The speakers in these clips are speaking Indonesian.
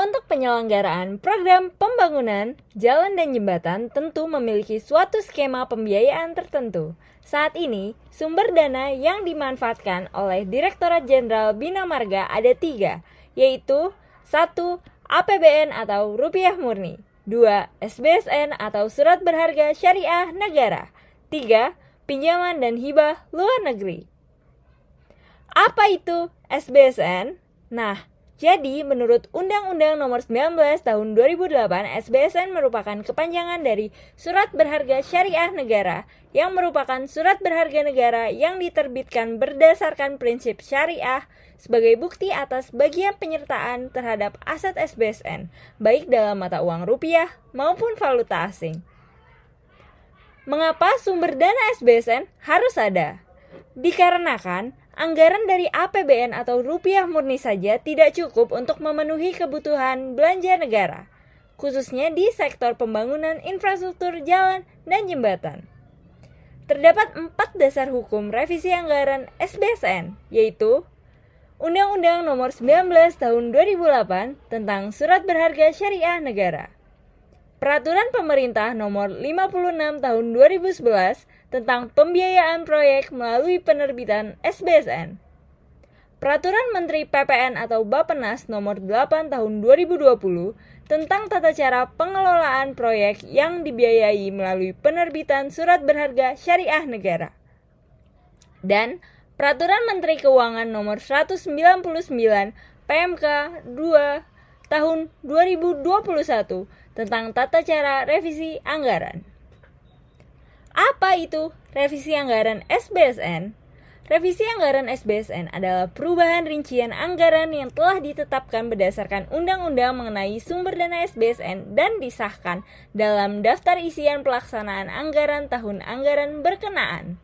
Untuk penyelenggaraan program pembangunan jalan dan jembatan tentu memiliki suatu skema pembiayaan tertentu. Saat ini, sumber dana yang dimanfaatkan oleh Direktorat Jenderal Bina Marga ada 3, yaitu 1. APBN atau rupiah murni, 2. SBSN atau surat berharga syariah negara, 3. Pinjaman dan hibah luar negeri. Apa itu SBSN? Nah, jadi menurut Undang-Undang Nomor 19 Tahun 2008, SBSN merupakan kepanjangan dari Surat Berharga Syariah Negara, yang merupakan surat berharga negara yang diterbitkan berdasarkan prinsip syariah sebagai bukti atas bagian penyertaan terhadap aset SBSN, baik dalam mata uang rupiah maupun valuta asing. Mengapa sumber dana SBSN harus ada? Dikarenakan anggaran dari APBN atau rupiah murni saja tidak cukup untuk memenuhi kebutuhan belanja negara, khususnya di sektor pembangunan infrastruktur jalan dan jembatan. Terdapat 4 dasar hukum revisi anggaran SBSN, yaitu Undang-Undang Nomor 19 Tahun 2008 tentang Surat Berharga Syariah Negara, Peraturan Pemerintah Nomor 56 Tahun 2011 tentang pembiayaan proyek melalui penerbitan SBSN, Peraturan Menteri PPN atau Bappenas Nomor 8 Tahun 2020 tentang tata cara pengelolaan proyek yang dibiayai melalui penerbitan surat berharga syariah negara, dan Peraturan Menteri Keuangan Nomor 199 PMK 2 Tahun 2021 tentang tata cara revisi anggaran. Apa itu revisi anggaran SBSN? Revisi anggaran SBSN adalah perubahan rincian anggaran yang telah ditetapkan berdasarkan undang-undang mengenai sumber dana SBSN dan disahkan dalam daftar isian pelaksanaan anggaran tahun anggaran berkenaan.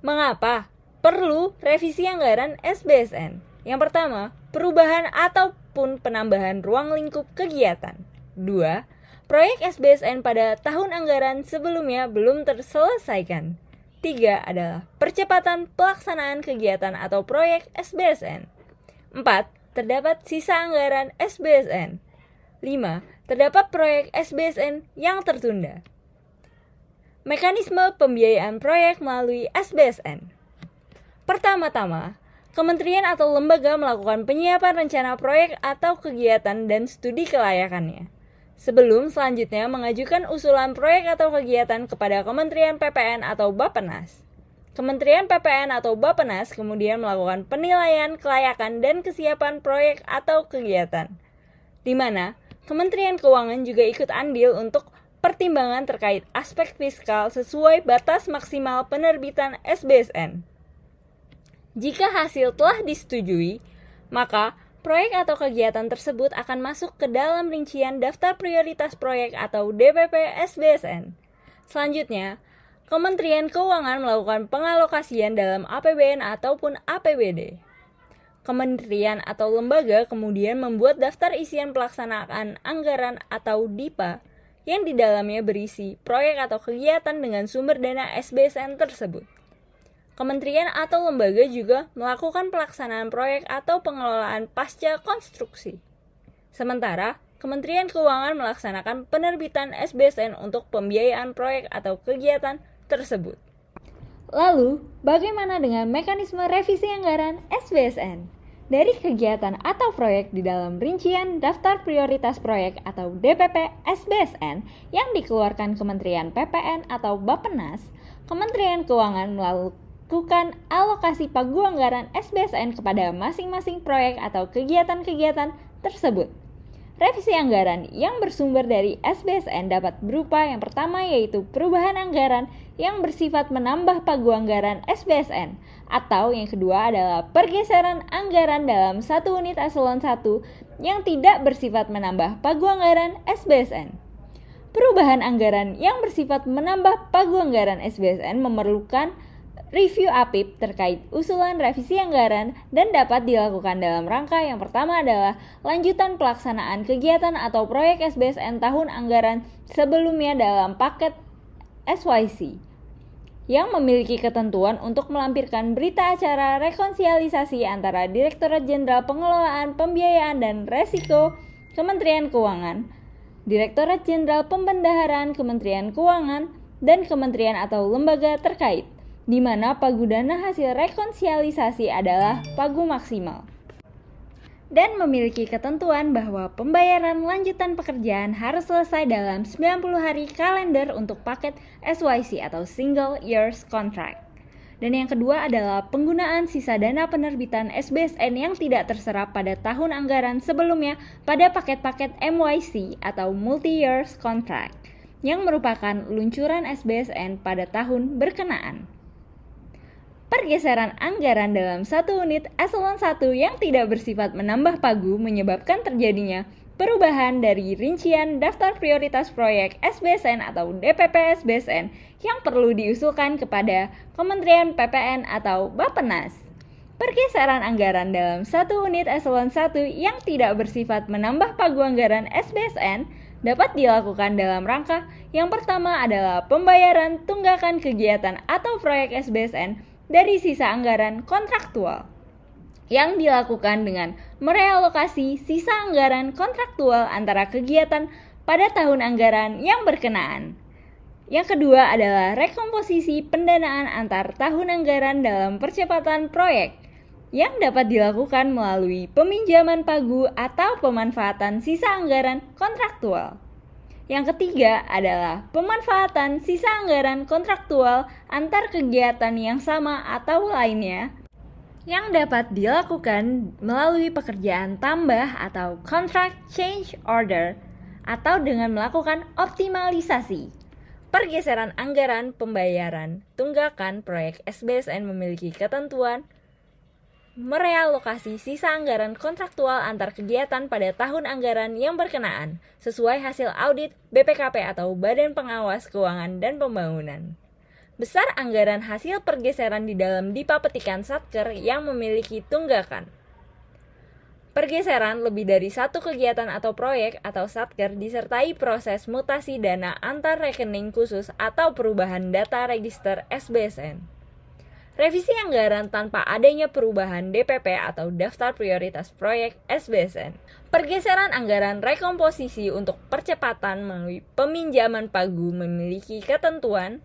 Mengapa perlu revisi anggaran SBSN? Yang pertama, perubahan ataupun penambahan ruang lingkup kegiatan. 2. Proyek SBSN pada tahun anggaran sebelumnya belum terselesaikan. 3 adalah percepatan pelaksanaan kegiatan atau proyek SBSN. 4. Terdapat sisa anggaran SBSN. 5. Terdapat proyek SBSN yang tertunda. Mekanisme pembiayaan proyek melalui SBSN. Pertama-tama, kementerian atau lembaga melakukan penyiapan rencana proyek atau kegiatan dan studi kelayakannya, sebelum selanjutnya mengajukan usulan proyek atau kegiatan kepada Kementerian PPN atau Bappenas. Kementerian PPN atau Bappenas kemudian melakukan penilaian kelayakan dan kesiapan proyek atau kegiatan, di mana Kementerian Keuangan juga ikut andil untuk pertimbangan terkait aspek fiskal sesuai batas maksimal penerbitan SBSN. Jika hasil telah disetujui, maka proyek atau kegiatan tersebut akan masuk ke dalam rincian daftar prioritas proyek atau DPP SBSN. Selanjutnya, Kementerian Keuangan melakukan pengalokasian dalam APBN ataupun APBD. Kementerian atau lembaga kemudian membuat daftar isian pelaksanaan anggaran atau DIPA yang di dalamnya berisi proyek atau kegiatan dengan sumber dana SBSN tersebut. Kementerian atau lembaga juga melakukan pelaksanaan proyek atau pengelolaan pasca konstruksi. Sementara, Kementerian Keuangan melaksanakan penerbitan SBSN untuk pembiayaan proyek atau kegiatan tersebut. Lalu, bagaimana dengan mekanisme revisi anggaran SBSN? Dari kegiatan atau proyek di dalam rincian daftar prioritas proyek atau DPP SBSN yang dikeluarkan Kementerian PPN atau Bappenas, Kementerian Keuangan melakukan alokasi pagu anggaran SBSN kepada masing-masing proyek atau kegiatan-kegiatan tersebut. Revisi anggaran yang bersumber dari SBSN dapat berupa yang pertama yaitu perubahan anggaran yang bersifat menambah pagu anggaran SBSN, atau yang kedua adalah pergeseran anggaran dalam satu unit eselon 1 yang tidak bersifat menambah pagu anggaran SBSN. Perubahan anggaran yang bersifat menambah pagu anggaran SBSN memerlukan review APIP terkait usulan revisi anggaran dan dapat dilakukan dalam rangka yang pertama adalah lanjutan pelaksanaan kegiatan atau proyek SBSN tahun anggaran sebelumnya dalam paket SYC. yang memiliki ketentuan untuk melampirkan berita acara rekonsiliasi antara Direktorat Jenderal Pengelolaan Pembiayaan dan Resiko Kementerian Keuangan, Direktorat Jenderal Pembendaharaan Kementerian Keuangan, dan kementerian atau lembaga terkait, di mana pagu dana hasil rekonsiliasi adalah pagu maksimal. Dan memiliki ketentuan bahwa pembayaran lanjutan pekerjaan harus selesai dalam 90 hari kalender untuk paket SYC atau Single Years Contract. Dan yang kedua adalah penggunaan sisa dana penerbitan SBSN yang tidak terserap pada tahun anggaran sebelumnya pada paket-paket MYC atau Multi Years Contract, yang merupakan luncuran SBSN pada tahun berkenaan. Pergeseran anggaran dalam satu unit eselon 1 yang tidak bersifat menambah pagu menyebabkan terjadinya perubahan dari rincian daftar prioritas proyek SBSN atau DPP SBSN yang perlu diusulkan kepada Kementerian PPN atau Bappenas. Pergeseran anggaran dalam satu unit eselon 1 yang tidak bersifat menambah pagu anggaran SBSN dapat dilakukan dalam rangka yang pertama adalah pembayaran tunggakan kegiatan atau proyek SBSN dari sisa anggaran kontraktual yang dilakukan dengan merealokasi sisa anggaran kontraktual antara kegiatan pada tahun anggaran yang berkenaan. Yang kedua adalah rekomposisi pendanaan antar tahun anggaran dalam percepatan proyek yang dapat dilakukan melalui peminjaman pagu atau pemanfaatan sisa anggaran kontraktual. Yang ketiga adalah pemanfaatan sisa anggaran kontraktual antar kegiatan yang sama atau lainnya yang dapat dilakukan melalui pekerjaan tambah atau contract change order atau dengan melakukan optimalisasi. Pergeseran anggaran pembayaran tunggakan proyek SBSN memiliki ketentuan merealokasi sisa anggaran kontraktual antar kegiatan pada tahun anggaran yang berkenaan sesuai hasil audit BPKP atau Badan Pengawas Keuangan dan Pembangunan. Besar anggaran hasil pergeseran di dalam dipa petikan Satker yang memiliki tunggakan. Pergeseran lebih dari satu kegiatan atau proyek atau Satker disertai proses mutasi dana antar rekening khusus atau perubahan data register SBSN. Revisi anggaran tanpa adanya perubahan DPP atau Daftar Prioritas Proyek SBSN. Pergeseran anggaran rekomposisi untuk percepatan melalui peminjaman pagu memiliki ketentuan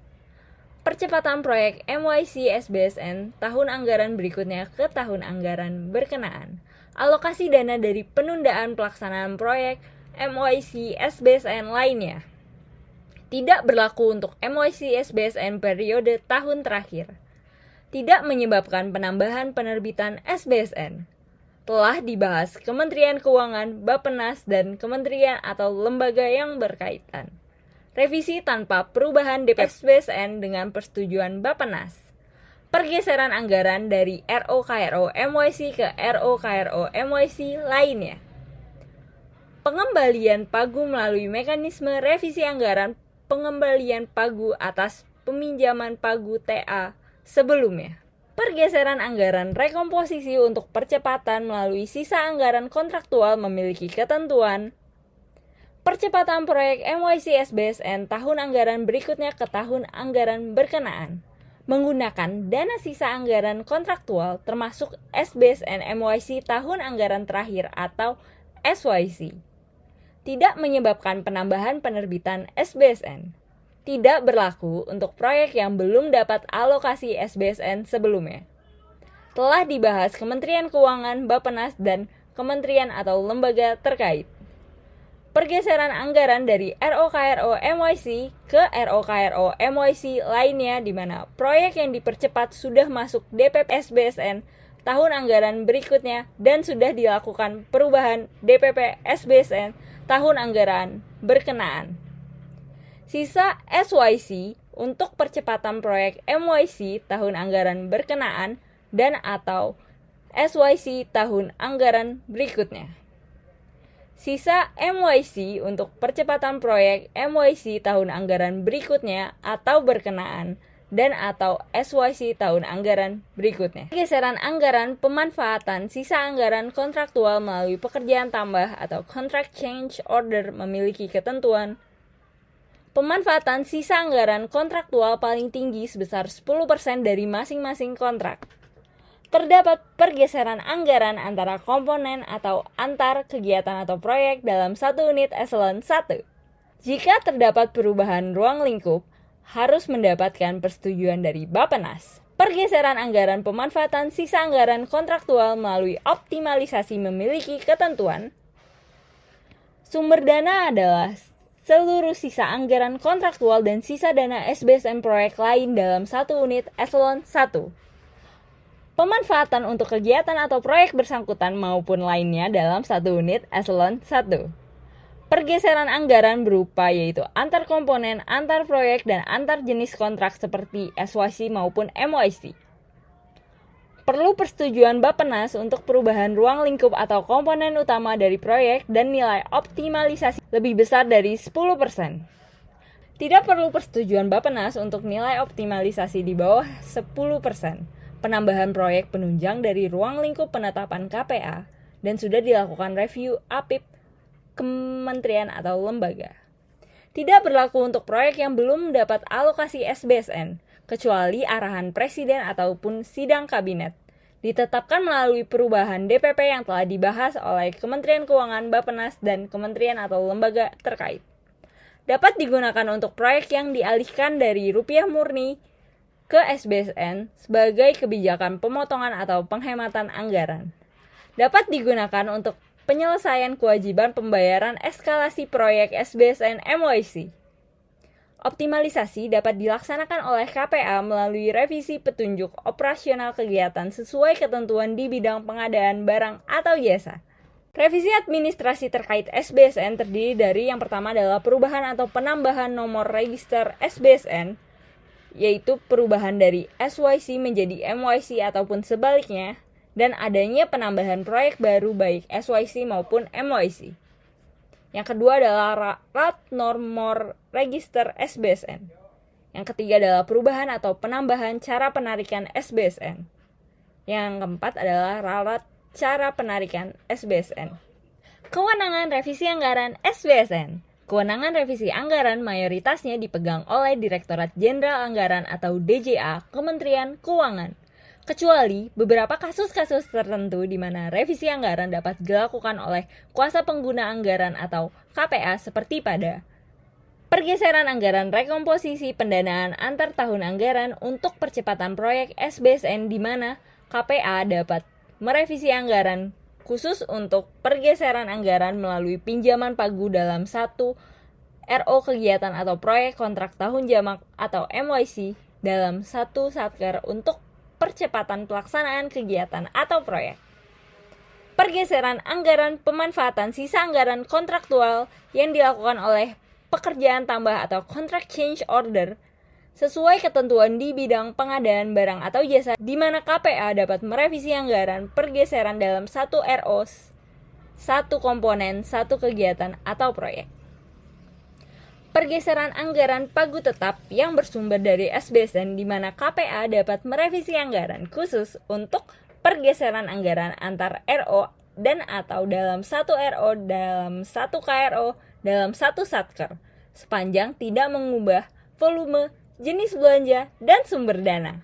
percepatan proyek MYC SBSN tahun anggaran berikutnya ke tahun anggaran berkenaan. Alokasi dana dari penundaan pelaksanaan proyek MYC SBSN lainnya. Tidak berlaku untuk MYC SBSN periode tahun terakhir. Tidak menyebabkan penambahan penerbitan SBSN. Telah dibahas Kementerian Keuangan, Bappenas, dan kementerian atau lembaga yang berkaitan. Revisi tanpa perubahan DPP SBSN dengan persetujuan Bappenas. Pergeseran anggaran dari RO-KRO MYC ke RO-KRO MYC lainnya. Pengembalian pagu melalui mekanisme revisi anggaran pengembalian pagu atas peminjaman pagu TA sebelumnya. Pergeseran anggaran rekomposisi untuk percepatan melalui sisa anggaran kontraktual memiliki ketentuan percepatan proyek MYC SBSN tahun anggaran berikutnya ke tahun anggaran berkenaan menggunakan dana sisa anggaran kontraktual termasuk SBSN MYC tahun anggaran terakhir atau SYC. Tidak menyebabkan penambahan penerbitan SBSN. Tidak berlaku untuk proyek yang belum dapat alokasi SBSN sebelumnya. Telah dibahas Kementerian Keuangan, Bappenas, dan kementerian atau lembaga terkait. Pergeseran anggaran dari RO-KRO MYC ke RO-KRO MYC lainnya di mana proyek yang dipercepat sudah masuk DPP SBSN tahun anggaran berikutnya dan sudah dilakukan perubahan DPP SBSN tahun anggaran berkenaan. Sisa SYC untuk percepatan proyek MYC tahun anggaran berkenaan dan atau SYC tahun anggaran berikutnya. Sisa MYC untuk percepatan proyek MYC tahun anggaran berikutnya atau berkenaan dan atau SYC tahun anggaran berikutnya. Pergeseran anggaran pemanfaatan sisa anggaran kontraktual melalui pekerjaan tambah atau contract change order memiliki ketentuan pemanfaatan sisa anggaran kontraktual paling tinggi sebesar 10% dari masing-masing kontrak. Terdapat pergeseran anggaran antara komponen atau antar kegiatan atau proyek dalam satu unit eselon 1. Jika terdapat perubahan ruang lingkup, harus mendapatkan persetujuan dari Bappenas. Pergeseran anggaran pemanfaatan sisa anggaran kontraktual melalui optimalisasi memiliki ketentuan. Sumber dana adalah seluruh sisa anggaran kontraktual dan sisa dana SBSN proyek lain dalam satu unit eselon 1. Pemanfaatan untuk kegiatan atau proyek bersangkutan maupun lainnya dalam satu unit eselon 1. Pergeseran anggaran berupa yaitu antar komponen, antar proyek, dan antar jenis kontrak seperti SYC maupun MYC. Perlu persetujuan Bappenas untuk perubahan ruang lingkup atau komponen utama dari proyek dan nilai optimalisasi lebih besar dari 10%. Tidak perlu persetujuan Bappenas untuk nilai optimalisasi di bawah 10%. Penambahan proyek penunjang dari ruang lingkup penetapan KPA dan sudah dilakukan review APIP kementerian atau lembaga. Tidak berlaku untuk proyek yang belum mendapat alokasi SBSN, kecuali arahan presiden ataupun sidang kabinet, ditetapkan melalui perubahan DPP yang telah dibahas oleh Kementerian Keuangan, Bappenas, dan kementerian atau lembaga terkait. Dapat digunakan untuk proyek yang dialihkan dari rupiah murni ke SBSN sebagai kebijakan pemotongan atau penghematan anggaran. Dapat digunakan untuk penyelesaian kewajiban pembayaran eskalasi proyek SBSN MYC. Optimalisasi dapat dilaksanakan oleh KPA melalui revisi petunjuk operasional kegiatan sesuai ketentuan di bidang pengadaan barang atau jasa. Revisi administrasi terkait SBSN terdiri dari yang pertama adalah perubahan atau penambahan nomor register SBSN, yaitu perubahan dari SYC menjadi MYC ataupun sebaliknya, dan adanya penambahan proyek baru baik SYC maupun MYC. Yang kedua adalah rat nomor register SBSN. Yang ketiga adalah perubahan atau penambahan cara penarikan SBSN. Yang keempat adalah ralat cara penarikan SBSN. Kewenangan revisi anggaran SBSN. Kewenangan revisi anggaran mayoritasnya dipegang oleh Direktorat Jenderal Anggaran atau DJA Kementerian Keuangan. Kecuali beberapa kasus-kasus tertentu di mana revisi anggaran dapat dilakukan oleh kuasa pengguna anggaran atau KPA seperti pada pergeseran anggaran rekomposisi pendanaan antar tahun anggaran untuk percepatan proyek SBSN di mana KPA dapat merevisi anggaran khusus untuk pergeseran anggaran melalui pinjaman pagu dalam satu RO kegiatan atau proyek kontrak tahun jamak atau MYC dalam satu satker untuk percepatan pelaksanaan kegiatan atau proyek. Pergeseran anggaran pemanfaatan sisa anggaran kontraktual yang dilakukan oleh pekerjaan tambah atau contract change order sesuai ketentuan di bidang pengadaan barang atau jasa di mana KPA dapat merevisi anggaran pergeseran dalam satu RO, satu komponen, satu kegiatan atau proyek. Pergeseran anggaran pagu tetap yang bersumber dari SBSN di mana KPA dapat merevisi anggaran khusus untuk pergeseran anggaran antar RO dan atau dalam satu RO, dalam satu KRO, dalam satu satker, sepanjang tidak mengubah volume, jenis belanja, dan sumber dana.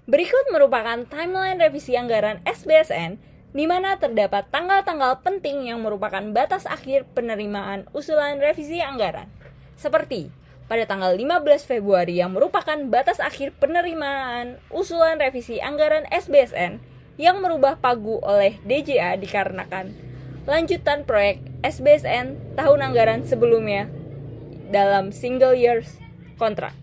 Berikut merupakan timeline revisi anggaran SBSN di mana terdapat tanggal-tanggal penting yang merupakan batas akhir penerimaan usulan revisi anggaran. Seperti pada tanggal 15 Februari yang merupakan batas akhir penerimaan usulan revisi anggaran SBSN yang merubah pagu oleh DJA dikarenakan lanjutan proyek SBSN tahun anggaran sebelumnya dalam single years kontrak.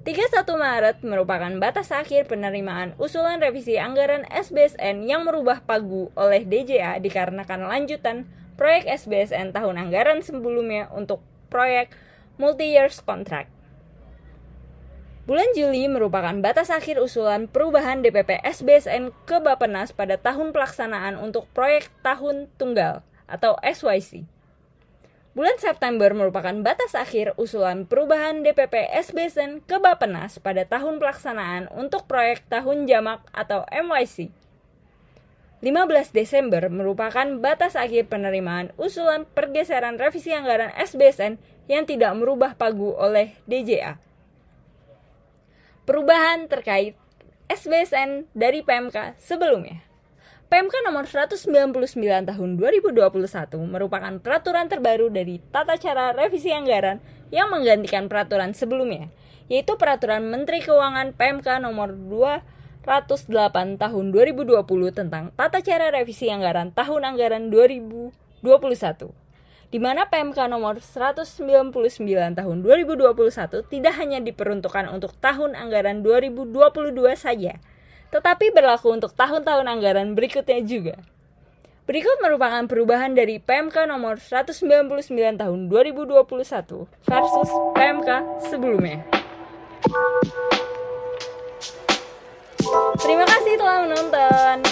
31 Maret merupakan batas akhir penerimaan usulan revisi anggaran SBSN yang merubah pagu oleh DJA dikarenakan lanjutan proyek SBSN tahun anggaran sebelumnya untuk proyek multi-years contract. Bulan Juli merupakan batas akhir usulan perubahan DPP SBSN ke Bappenas pada tahun pelaksanaan untuk proyek tahun tunggal atau SYC. Bulan September merupakan batas akhir usulan perubahan DPP SBSN ke Bappenas pada tahun pelaksanaan untuk proyek tahun jamak atau MYC. 15 Desember merupakan batas akhir penerimaan usulan pergeseran revisi anggaran SBSN yang tidak merubah pagu oleh DJA. Perubahan terkait SBSN dari PMK sebelumnya. PMK nomor 199 tahun 2021 merupakan peraturan terbaru dari tata cara revisi anggaran yang menggantikan peraturan sebelumnya, yaitu Peraturan Menteri Keuangan PMK nomor 208 tahun 2020 tentang tata cara revisi anggaran tahun anggaran 2021, di mana PMK nomor 199 tahun 2021 tidak hanya diperuntukkan untuk tahun anggaran 2022 saja, tetapi berlaku untuk tahun-tahun anggaran berikutnya juga. Berikut merupakan perubahan dari PMK nomor 199 tahun 2021 versus PMK sebelumnya. Terima kasih telah menonton.